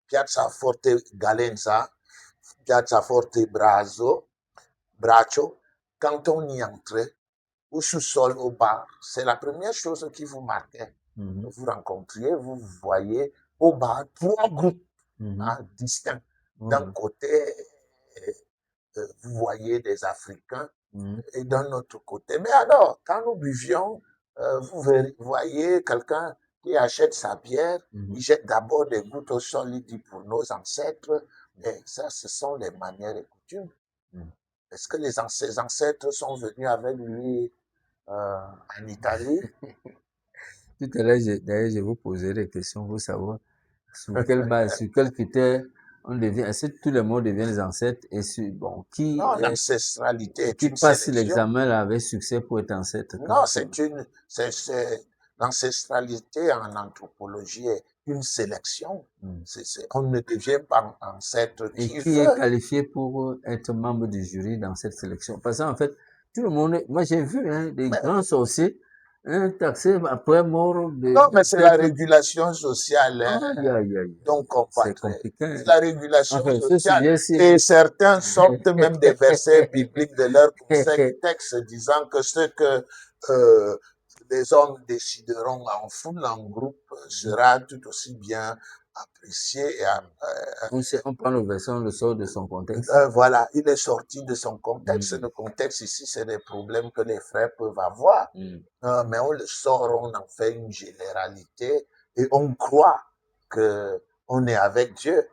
Speaker 2: Piazza Forte Galenza, Piazza Forte Braccio, quand on y entrait, au sous-sol, au bar, c'est la première chose qui vous marquait. Vous rencontriez, vous voyez au bar 3 groupes distincts. D'un côté, vous voyez des Africains et d'un autre côté. Mais alors, quand nous buvions, vous voyez quelqu'un qui achète sa bière, il jette d'abord des gouttes au sol, il dit pour nos ancêtres, mais ça, ce sont les manières et coutumes. Est-ce que ses ancêtres sont venus avec lui en Italie?
Speaker 1: Tout à l'heure, d'ailleurs, je vous posais des questions pour savoir sur quelle base, sur quels critères on devient, est-ce que tous les mots deviennent des ancêtres et sur, bon,
Speaker 2: Non, l'ancestralité est
Speaker 1: qui
Speaker 2: une
Speaker 1: passe
Speaker 2: sélection.
Speaker 1: l'examen là avec succès pour être ancêtre?
Speaker 2: Non, l'ancestralité en anthropologie est une sélection. On ne devient pas ancêtre
Speaker 1: Et
Speaker 2: qui
Speaker 1: qui est
Speaker 2: veut.
Speaker 1: qualifié pour être membre du jury dans cette sélection? Parce qu'en fait, tout le monde, moi j'ai vu hein, des
Speaker 2: Mais,
Speaker 1: grands sorciers hein, taxés après mort
Speaker 2: non, mais c'est la
Speaker 1: d'ancêtres.
Speaker 2: régulation sociale, hein,
Speaker 1: Aïe, aïe, aïe,
Speaker 2: donc on
Speaker 1: c'est
Speaker 2: parlerait.
Speaker 1: compliqué.
Speaker 2: C'est
Speaker 1: Hein.
Speaker 2: la régulation
Speaker 1: Enfin, ceci
Speaker 2: sociale.
Speaker 1: bien si.
Speaker 2: Et certains sortent même des versets bibliques de leur texte disant que ce que les hommes décideront en foule, en groupe, sera tout aussi bien apprécié et
Speaker 1: On prend le verset, on le sort de son contexte.
Speaker 2: voilà, il est sorti de son contexte. Le contexte ici, c'est des problèmes que les frères peuvent avoir. Mais on le sort, on en fait une généralité et on croit que on est avec Dieu.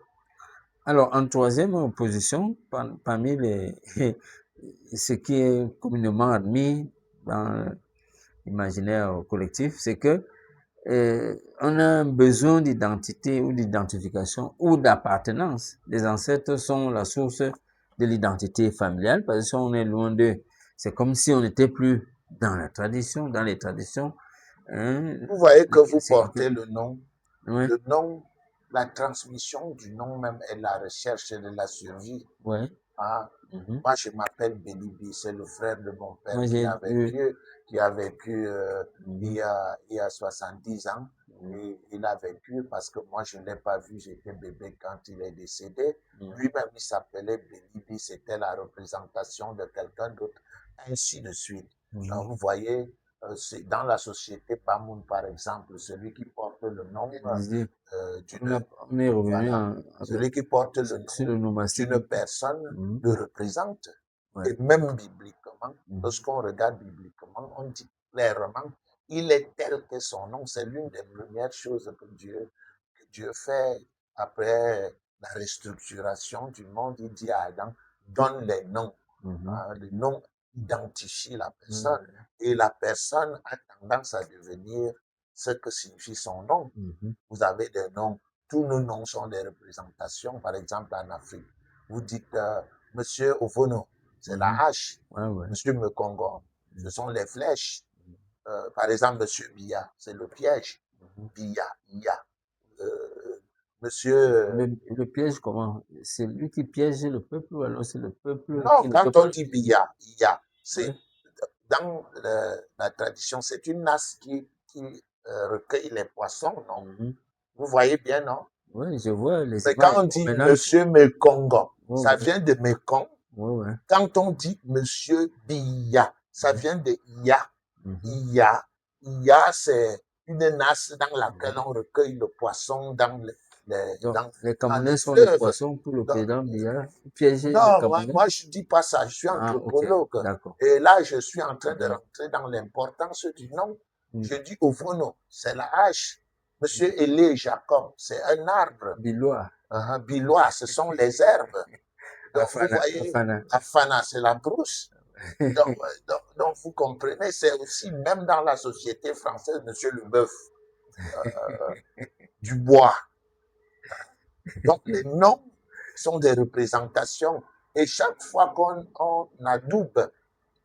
Speaker 1: Alors, en troisième position, parmi ce qui est communément admis dans l'imaginaire collectif, c'est que on a un besoin d'identité ou d'identification ou d'appartenance. Les ancêtres sont la source de l'identité familiale parce que si on est loin d'eux, c'est comme si on n'était plus dans la tradition, dans les traditions. Hein,
Speaker 2: Vous voyez que vous
Speaker 1: c'est un peu...
Speaker 2: portez le nom.
Speaker 1: Ouais,
Speaker 2: Le nom, la transmission du nom même est la recherche de la survie.
Speaker 1: ouais.
Speaker 2: Hein. Moi, je m'appelle Belibi, c'est le frère de mon père
Speaker 1: Moi, j'ai eu...
Speaker 2: qui a vécu il y a 70 ans. Et il a vécu parce que moi, je ne l'ai pas vu, j'étais bébé quand il est décédé. Lui-même, il s'appelait Belibi, c'était la représentation de quelqu'un d'autre, ainsi de suite. Donc, vous voyez, c'est dans la société Pamoun, par exemple, celui qui porte le nom d'une
Speaker 1: on est revenu
Speaker 2: voilà. Celui qui porte le
Speaker 1: sur
Speaker 2: nom
Speaker 1: le nomastique.
Speaker 2: d'une personne le représente. Et même bibliquement, lorsqu'on regarde bibliquement, on dit clairement, il est tel que son nom. C'est l'une des premières choses que Dieu fait après la restructuration du monde. Il dit à Adam, donne les noms. Les noms identifient la personne. Et la personne a tendance à devenir ce que signifie son nom. Vous avez des noms. Tous nos noms sont des représentations. Par exemple, en Afrique, vous dites Monsieur Ovono, c'est la hache. Monsieur Mekongo, ce sont les flèches. Par exemple, Monsieur Bia, c'est le piège. Bia, Ia. monsieur...
Speaker 1: Le piège comment? C'est lui qui piège le peuple ou alors c'est le peuple
Speaker 2: Non,
Speaker 1: qui ne peut
Speaker 2: quand on
Speaker 1: pas...
Speaker 2: dit Biya, Iya,
Speaker 1: Ouais,
Speaker 2: c'est dans la tradition, c'est une nasse qui recueille les poissons, non?
Speaker 1: mhm.
Speaker 2: Vous voyez bien, non?
Speaker 1: Ouais, je vois les
Speaker 2: Mais quand
Speaker 1: images.
Speaker 2: on
Speaker 1: Bon,
Speaker 2: dit
Speaker 1: maintenant,
Speaker 2: monsieur Mekongo,
Speaker 1: ouais,
Speaker 2: ça
Speaker 1: ouais,
Speaker 2: vient de Mekong.
Speaker 1: ouais, ouais.
Speaker 2: Quand on dit monsieur Biya, ça
Speaker 1: Mhm,
Speaker 2: vient de Iya.
Speaker 1: mhm,
Speaker 2: Iya, Iya, c'est une nasse dans laquelle
Speaker 1: mhm.
Speaker 2: on recueille le poisson
Speaker 1: Donc, les
Speaker 2: dans
Speaker 1: Camerounais
Speaker 2: le
Speaker 1: sont les
Speaker 2: fleuve.
Speaker 1: poissons pour le
Speaker 2: Dans-
Speaker 1: président Biya. Piéger les
Speaker 2: non,
Speaker 1: Camerounais?
Speaker 2: moi je dis pas ça, je suis
Speaker 1: Ah, ok,
Speaker 2: anthropologue.
Speaker 1: d'accord.
Speaker 2: Et là, je suis en train de
Speaker 1: Mhm,
Speaker 2: rentrer dans l'importance du nom.
Speaker 1: mhm.
Speaker 2: Je dis Ovono, c'est la hache. Monsieur Élé Jacob, c'est un arbre.
Speaker 1: Bilois,
Speaker 2: Bilois, ce sont les herbes. Donc, vous
Speaker 1: Afana,
Speaker 2: voyez,
Speaker 1: Afana.
Speaker 2: Afana, c'est la brousse. Donc, vous comprenez, c'est aussi, même dans la société française, monsieur Leboeuf, Dubois. Donc, les noms sont des représentations. Et chaque fois qu'on adoube,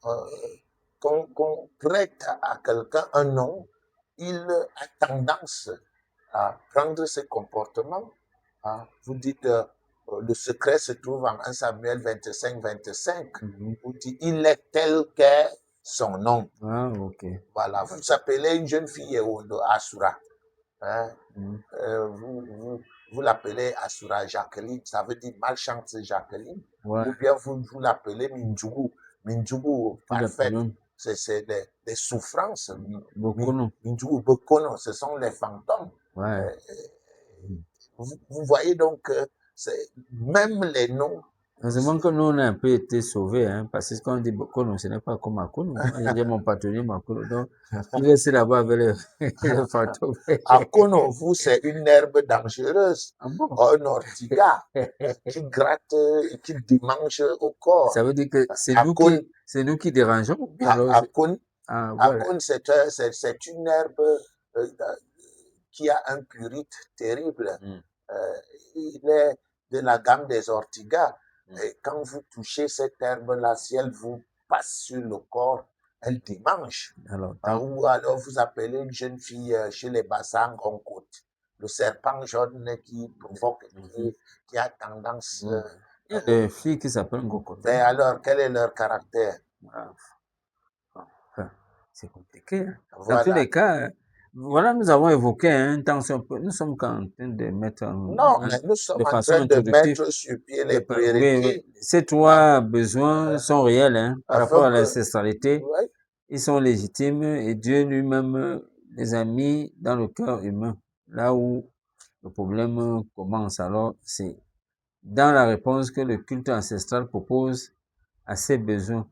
Speaker 2: euh, qu'on prête à quelqu'un un nom, il a tendance à prendre ses comportements. Vous dites, le secret se trouve en 1 Samuel 25.
Speaker 1: Mhm.
Speaker 2: Vous dites, il est tel qu'est son nom.
Speaker 1: Ah, ok.
Speaker 2: Voilà, vous appelez une jeune fille de Asura. Hein?
Speaker 1: Mhm.
Speaker 2: Vous l'appelez Asura Jacqueline, ça veut dire malchance Jacqueline.
Speaker 1: Ouais,
Speaker 2: Ou bien vous l'appelez Minjugu. Minjugu,
Speaker 1: nous
Speaker 2: parfaite.
Speaker 1: l'appelons
Speaker 2: C'est des souffrances.
Speaker 1: Bokono.
Speaker 2: Minjugu, Bokono, ce sont les fantômes.
Speaker 1: Ouais.
Speaker 2: Euh, vous voyez donc que même les noms.
Speaker 1: Heureusement que nous, on a un peu été sauvés, hein, parce que quand on dit Bokono, ce n'est pas comme Makono. Moi, j'ai mon partenaire Makono, donc je reste là-bas avec les fantômes.
Speaker 2: Akono, vous, c'est une herbe dangereuse.
Speaker 1: Ah bon?
Speaker 2: Un ortiga qui gratte et qui démange au corps.
Speaker 1: Ça veut dire que
Speaker 2: Akon,
Speaker 1: c'est nous qui dérangeons, ou bien alors,
Speaker 2: Akon,
Speaker 1: ah, voilà.
Speaker 2: Akon, c'est une herbe euh, qui a un purite terrible.
Speaker 1: Mm,
Speaker 2: Il est de la gamme des ortigas.
Speaker 1: mm.
Speaker 2: Et quand vous touchez cette herbe-là, si elle vous passe sur le corps, elle démange.
Speaker 1: Alors,
Speaker 2: Ou alors vous appelez une jeune fille chez les bassins en côte. Le serpent jaune qui provoque,
Speaker 1: mhm.
Speaker 2: qui a tendance.
Speaker 1: Ouais, ouais. Il y a des filles qui s'appellent Ngokoto.
Speaker 2: Mais alors, quel est leur caractère?
Speaker 1: Ah, enfin, c'est compliqué, hein. Dans tous
Speaker 2: Voilà.
Speaker 1: les cas, voilà, nous avons évoqué une tension. Nous sommes en train de mettre
Speaker 2: Non, mais nous
Speaker 1: de
Speaker 2: sommes en
Speaker 1: façon
Speaker 2: train de
Speaker 1: introductive.
Speaker 2: mettre sur pied les
Speaker 1: Oui, oui.
Speaker 2: prérequis
Speaker 1: Ces
Speaker 2: af-
Speaker 1: trois besoins sont réels, hein, par rapport
Speaker 2: afin
Speaker 1: à
Speaker 2: que.
Speaker 1: l'ancestralité.
Speaker 2: Ouais,
Speaker 1: Ils sont légitimes et Dieu lui-même les a mis dans le cœur humain. Là où le problème commence, alors, c'est dans la réponse que le culte ancestral propose à ces besoins,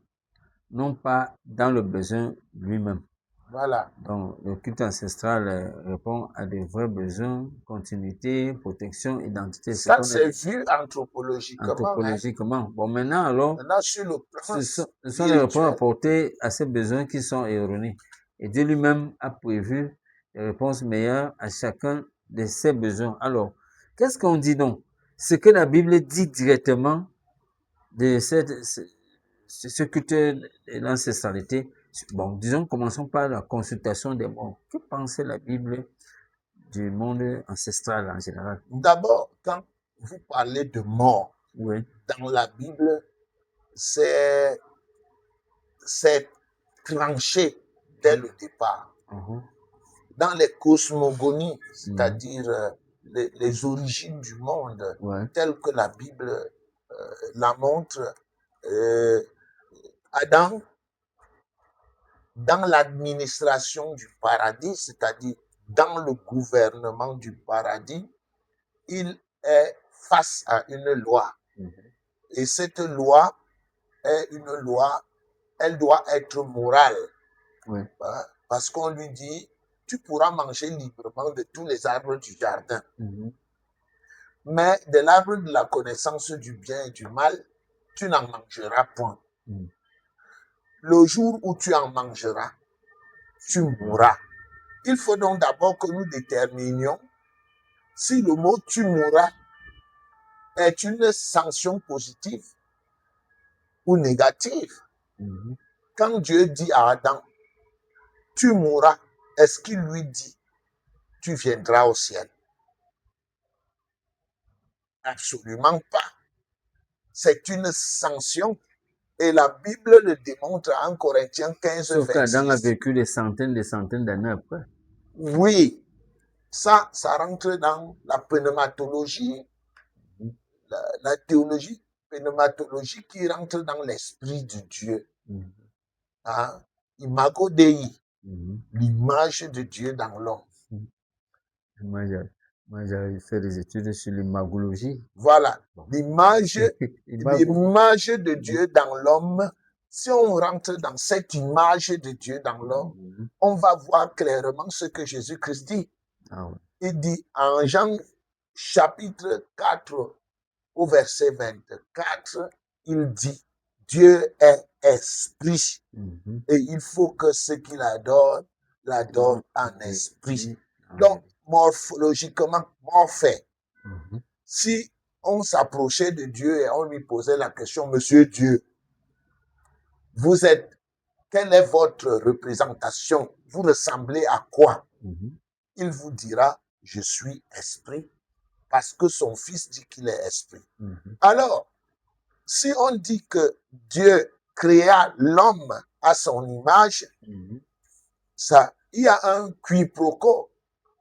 Speaker 1: non pas dans le besoin lui-même.
Speaker 2: voilà.
Speaker 1: Donc, le culte ancestral répond à des vrais besoins, continuité, protection, identité. Ce
Speaker 2: Ça,
Speaker 1: qu'on
Speaker 2: c'est
Speaker 1: appelle
Speaker 2: vu anthropologiquement. Hein.
Speaker 1: anthropologiquement. Bon, maintenant, alors,
Speaker 2: Maintenant, sur le plan
Speaker 1: ce sont les réponses
Speaker 2: spirituel,
Speaker 1: apportées à ces besoins qui sont erronés. Et Dieu lui-même a prévu des réponses meilleures à chacun de ces besoins. Alors, qu'est-ce qu'on dit donc? Ce que la Bible dit directement de ce culte de l'ancestralité. Bon, disons, commençons par la consultation des morts. Que pensait la Bible du monde ancestral en général?
Speaker 2: d'abord, quand vous parlez de mort,
Speaker 1: Oui.
Speaker 2: dans la Bible, c'est tranché dès le départ.
Speaker 1: Mhm.
Speaker 2: Dans les cosmogonies,
Speaker 1: Mhm.
Speaker 2: c'est-à-dire les origines du monde,
Speaker 1: Ouais.
Speaker 2: telles que la Bible la montre, euh, Adam, dans l'administration du paradis, c'est-à-dire dans le gouvernement du paradis, il est face à une loi.
Speaker 1: Mhm.
Speaker 2: Et cette loi est une loi, elle doit être morale.
Speaker 1: Ouais.
Speaker 2: Parce qu'on lui dit, tu pourras manger librement de tous les arbres du jardin.
Speaker 1: Mhm.
Speaker 2: Mais de l'arbre de la connaissance du bien et du mal, tu n'en mangeras point.
Speaker 1: Mhm.
Speaker 2: Le jour où tu en mangeras, tu mourras. Il faut donc d'abord que nous déterminions si le mot tu mourras est une sanction positive ou négative.
Speaker 1: Mhm.
Speaker 2: Quand Dieu dit à Adam, tu mourras, est-ce qu'il lui dit, tu viendras au ciel? Absolument pas. C'est une sanction. Et la Bible le démontre en 1 Corinthiens 15,
Speaker 1: Sauf qu'Adam a
Speaker 2: 26.
Speaker 1: vécu des centaines d'années après.
Speaker 2: Oui, ça rentre dans la pneumatologie, la théologie pneumatologie qui rentre dans l'esprit de Dieu. Hein? Imago Dei, l'image de Dieu dans l'homme.
Speaker 1: Moi, j'avais fait des études sur l'imagologie.
Speaker 2: Voilà, l'image de Dieu dans l'homme. Si on rentre dans cette image de Dieu dans l'homme, on va voir clairement ce que Jésus-Christ dit.
Speaker 1: Ah ouais.
Speaker 2: Il dit en Jean chapitre 4 au verset 24, il dit, Dieu est esprit et il faut que ceux qui l'adorent en esprit. Donc, morphologiquement, morphé. Si on s'approchait de Dieu et on lui posait la question, Monsieur Dieu, vous êtes, quelle est votre représentation? Vous ressemblez à quoi? Il vous dira, je suis esprit, parce que son fils dit qu'il est esprit. Alors, si on dit que Dieu créa l'homme à son image, ça, il y a un quiproquo.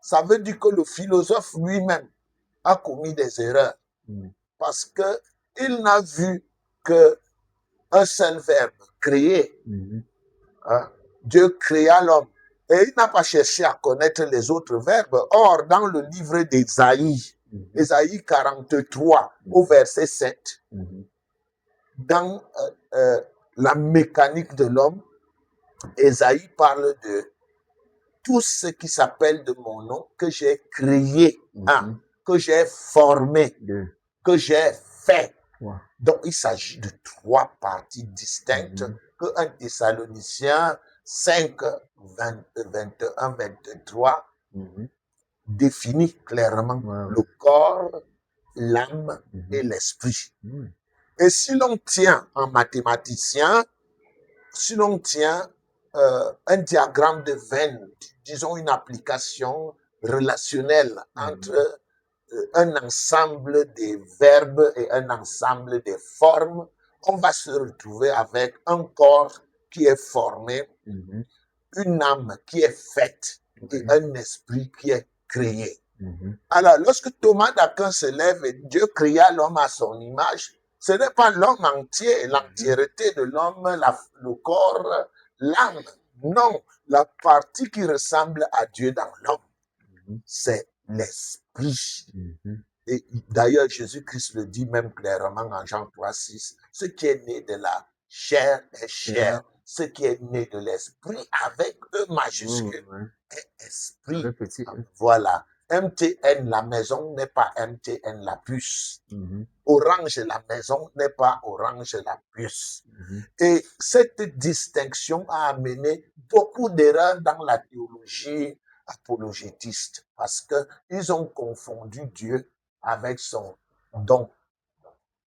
Speaker 2: Ça veut dire que le philosophe lui-même a commis des erreurs. Parce que il n'a vu que un seul verbe, créer. Hein? Dieu créa l'homme. Et il n'a pas cherché à connaître les autres verbes. Or, dans le livre d'Ésaïe, Ésaïe 43, au verset 7, dans la mécanique de l'homme, Ésaïe parle de tout ce qui s'appelle de mon nom, que j'ai créé, que j'ai formé, que j'ai fait. Donc, il s'agit de 3 parties distinctes que 1 Thessaloniciens 5, 21, 23 définit clairement le corps, l'âme et l'esprit. Et si l'on tient en mathématicien, si l'on tient un diagramme de Venn, disons une application relationnelle entre un ensemble des verbes et un ensemble des formes, on va se retrouver avec un corps qui est formé, une âme qui est faite et un esprit qui est créé. Alors, lorsque Thomas d'Aquin se lève et Dieu créa l'homme à son image, ce n'est pas l'homme entier, l'entièreté de l'homme, le corps, l'âme. Non, la partie qui ressemble à Dieu dans l'homme, c'est l'esprit. Et d'ailleurs, Jésus-Christ le dit même clairement en Jean 3,6, ce qui est né de la chair est chair, ce qui est né de l'esprit avec E majuscule est esprit. Voilà. MTN, la maison, n'est pas MTN, la puce. Orange, la maison, n'est pas Orange, la puce. Et cette distinction a amené beaucoup d'erreurs dans la théologie apologétiste parce que ils ont confondu Dieu avec son don.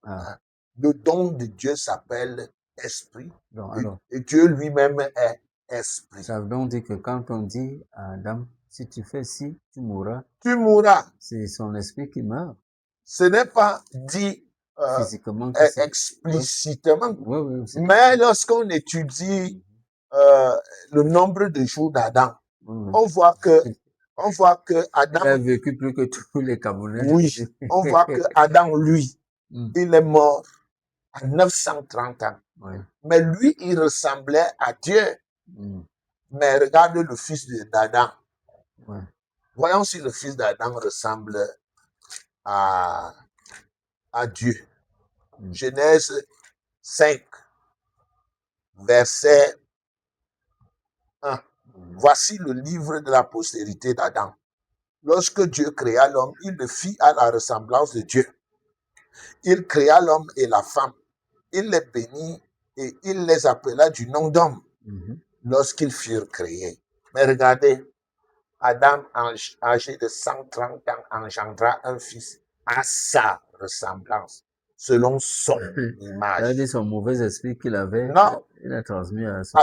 Speaker 2: Le don de Dieu s'appelle esprit et Dieu lui-même est esprit.
Speaker 1: Ça veut donc dire que quand on dit à Adam, si tu fais ci, tu mourras.
Speaker 2: Tu mourras.
Speaker 1: C'est son esprit qui meurt.
Speaker 2: Ce n'est pas dit
Speaker 1: physiquement,
Speaker 2: explicitement. Mais lorsqu'on étudie le nombre de jours d'Adam, on voit que Adam
Speaker 1: a vécu plus que tous les Camerounais.
Speaker 2: Oui, on voit que Adam, lui, il est mort à 930 ans. Mais lui, il ressemblait à Dieu. Mais regarde le fils d'Adam. Voyons si le fils d'Adam ressemble à Dieu. Genèse 5, verset 1. Voici le livre de la postérité d'Adam. Lorsque Dieu créa l'homme, il le fit à la ressemblance de Dieu. Il créa l'homme et la femme. Il les bénit et il les appela du nom d'homme lorsqu'ils furent créés. Mais regardez, Adam, âgé de 130 ans, engendra un fils à sa ressemblance, selon son image.
Speaker 1: C'est-à-dire son mauvais esprit qu'il avait,
Speaker 2: non,
Speaker 1: il a transmis à son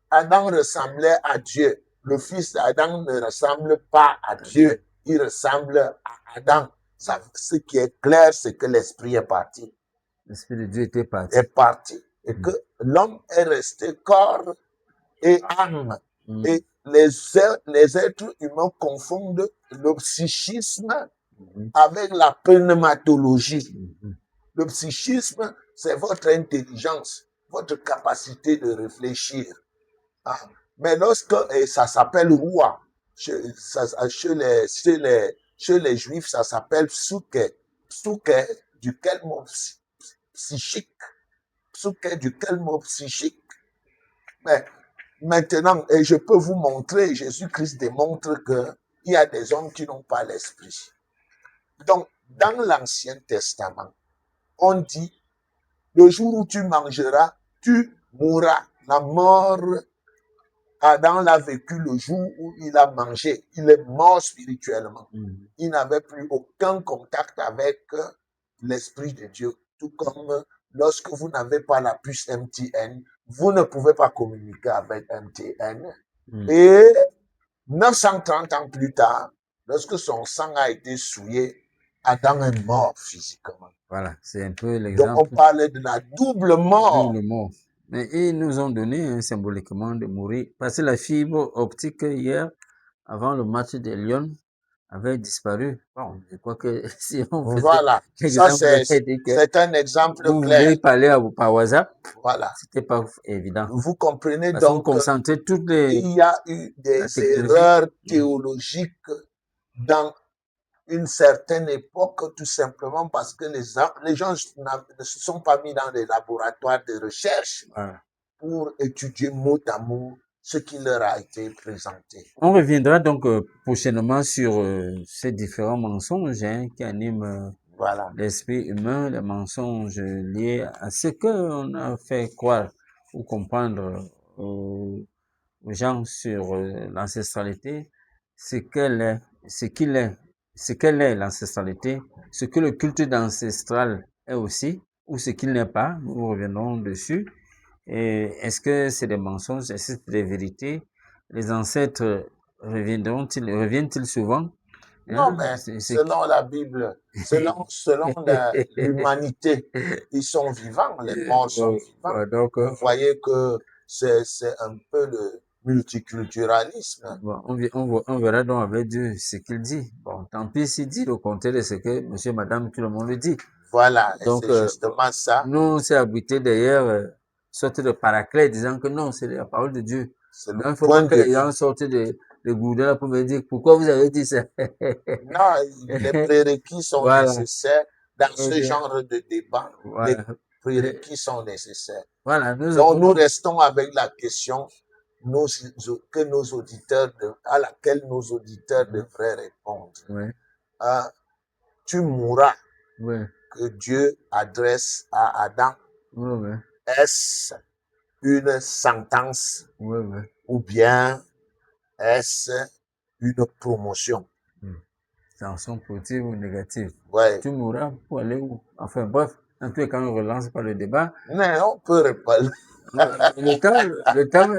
Speaker 2: Adam ressemblait à Dieu. Le fils d'Adam ne ressemble pas à Dieu, il ressemble à Adam. Ça, ce qui est clair, c'est que l'esprit est parti.
Speaker 1: L'Esprit de Dieu était parti.
Speaker 2: Est parti. Et que l'homme est resté corps et âme.
Speaker 1: Mm.
Speaker 2: Et les êtres humains confondent le psychisme avec la pneumatologie. Le psychisme, c'est votre intelligence, votre capacité de réfléchir. Ah. Mais lorsque, et ça s'appelle roi, chez les juifs, ça s'appelle psuké. Psuké, duquel mot psychique. Psuké, duquel mot psychique. Mais maintenant, et je peux vous montrer, Jésus-Christ démontre qu'il y a des hommes qui n'ont pas l'esprit. Donc, dans l'Ancien Testament, on dit, le jour où tu mangeras, tu mourras. La mort, Adam l'a vécu le jour où il a mangé. Il est mort spirituellement. Il n'avait plus aucun contact avec l'Esprit de Dieu. Tout comme lorsque vous n'avez pas la puce MTN, vous ne pouvez pas communiquer avec MTN. Et 930 ans plus tard, lorsque son sang a été souillé, Adam est mort physiquement.
Speaker 1: Voilà, c'est un peu l'exemple.
Speaker 2: Donc on parle de la double mort.
Speaker 1: Double mort. Mais ils nous ont donné symboliquement de mourir. Parce que la fibre optique hier, avant le match de Lyon, avait disparu. Bon, je crois que si on faisait
Speaker 2: Voilà, ça c'est un exemple
Speaker 1: vous
Speaker 2: clair.
Speaker 1: voulez parler par WhatsApp,
Speaker 2: voilà,
Speaker 1: c'était pas évident.
Speaker 2: Vous comprenez
Speaker 1: Parce qu'on
Speaker 2: donc
Speaker 1: concentrait toutes les...
Speaker 2: il y a eu des erreurs théologiques dans une certaine époque, tout simplement parce que les gens ne se sont pas mis dans des laboratoires de recherche pour étudier mot à mot ce qui leur a été présenté.
Speaker 1: On reviendra donc prochainement sur ces différents mensonges qui animent l'esprit humain, les mensonges liés à ce qu'on a fait croire ou comprendre aux gens sur l'ancestralité, ce qu'elle est, ce qu'elle est l'ancestralité, ce que le culte ancestral est aussi, ou ce qu'il n'est pas. Nous reviendrons dessus. Et est-ce que c'est des mensonges? Est-ce que c'est des vérités? Les ancêtres reviennent-ils souvent?
Speaker 2: Non, mais selon la Bible, selon l'humanité, ils sont vivants, les morts sont vivants.
Speaker 1: Donc,
Speaker 2: vous voyez que c'est un peu le multiculturalisme.
Speaker 1: Bon, on verra donc avec Dieu ce qu'il dit. Bon, tant pis s'il dit le contraire de ce que monsieur, madame, tout le monde le dit.
Speaker 2: Voilà,
Speaker 1: donc
Speaker 2: c'est justement ça.
Speaker 1: Nous, on s'est abrité derrière sorte de paraclet disant que non, c'est la parole de Dieu. Donc, il ne faut pas que les gens sortent de goudin pour me dire pourquoi vous avez dit ça.
Speaker 2: Non, les prérequis sont nécessaires dans ce genre de débat. Les prérequis sont nécessaires.
Speaker 1: Voilà,
Speaker 2: donc, nous restons avec la question à laquelle nos auditeurs devraient répondre. Tu mourras, que Dieu adresse à Adam. Est-ce une sentence ou bien est-ce une promotion?
Speaker 1: Sanction positive ou négative?
Speaker 2: Tu
Speaker 1: mourras pour aller où? Enfin bref, en tout cas, quand on relance pas le débat.
Speaker 2: Mais on peut répondre.
Speaker 1: Le temps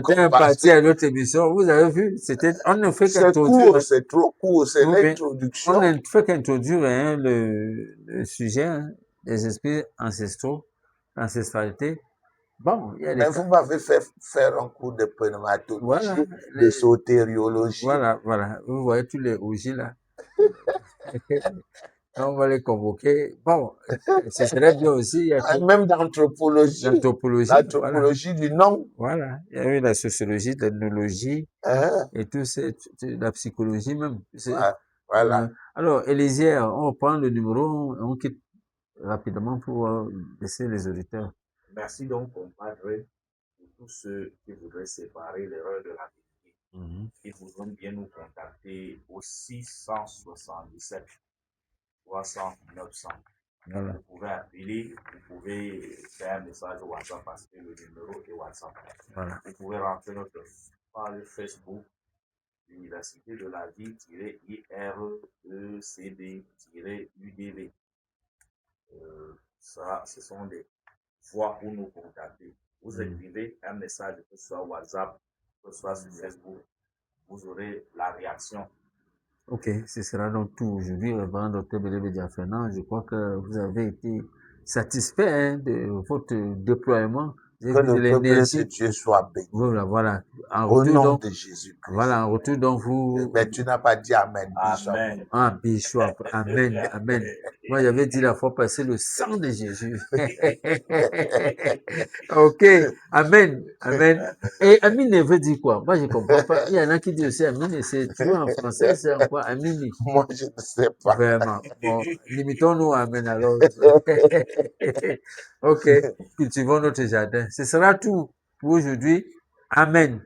Speaker 1: est parti à notre émission. Vous avez vu, on ne fait qu'introduire.
Speaker 2: C'est trop court, c'est l'introduction.
Speaker 1: On ne fait qu'introduire le sujet des esprits ancestraux, l'ancestralité. Bon, il y a
Speaker 2: mais vous m'avez fait faire un cours de pneumatologie, de sotériologie.
Speaker 1: Voilà. Vous voyez tous les OJ là. On va les convoquer. Bon, ce serait bien aussi.
Speaker 2: Même d'anthropologie. L'anthropologie du nom.
Speaker 1: Voilà. Il y a eu la sociologie, l'ethnologie et tout la psychologie même.
Speaker 2: Voilà.
Speaker 1: Alors, Élysière, on reprend le numéro, on quitte rapidement pour laisser les auditeurs.
Speaker 3: Merci donc, compadre, pour tous ceux qui voudraient séparer l'erreur de la vérité. Ils voudront bien nous contacter au 677 300 900. Voilà. Vous pouvez appeler, vous pouvez faire un message au WhatsApp parce que le numéro est WhatsApp. Voilà. Vous pouvez rentrer notre page Facebook, Université de la vie-IRECD-UDV. Ça, ce sont des voies pour nous contacter. Vous écrivez un message, que ce soit WhatsApp, que ce soit sur Facebook, vous aurez la réaction
Speaker 1: Ok, ce sera donc tout aujourd'hui, Révérend Dr Belebe Diafenant. Je crois que vous avez été satisfait de votre déploiement. J'ai
Speaker 2: Que
Speaker 1: vu de
Speaker 2: le peuple de
Speaker 1: l'énergie.
Speaker 2: Dieu soit béni.
Speaker 1: Voilà. En
Speaker 2: Au
Speaker 1: retour,
Speaker 2: nom
Speaker 1: donc,
Speaker 2: de Jésus-Christ.
Speaker 1: voilà, en retour, donc, vous.
Speaker 2: Mais tu n'as pas dit Amen, Bishop.
Speaker 3: Amen.
Speaker 1: Ah, Bishop. Amen. Amen. Moi, j'avais dit la fois passée le sang de Jésus. Ok. Amen. Amen. Et Amine veut dire quoi? Moi, je comprends pas. Il y en a qui disent aussi Amine, c'est toujours en français, c'est en quoi? Amine.
Speaker 2: Moi, je ne sais pas.
Speaker 1: Vraiment. Bon, limitons-nous à Amen alors. Ok. Cultivons notre jardin. Ce sera tout pour aujourd'hui. Amen.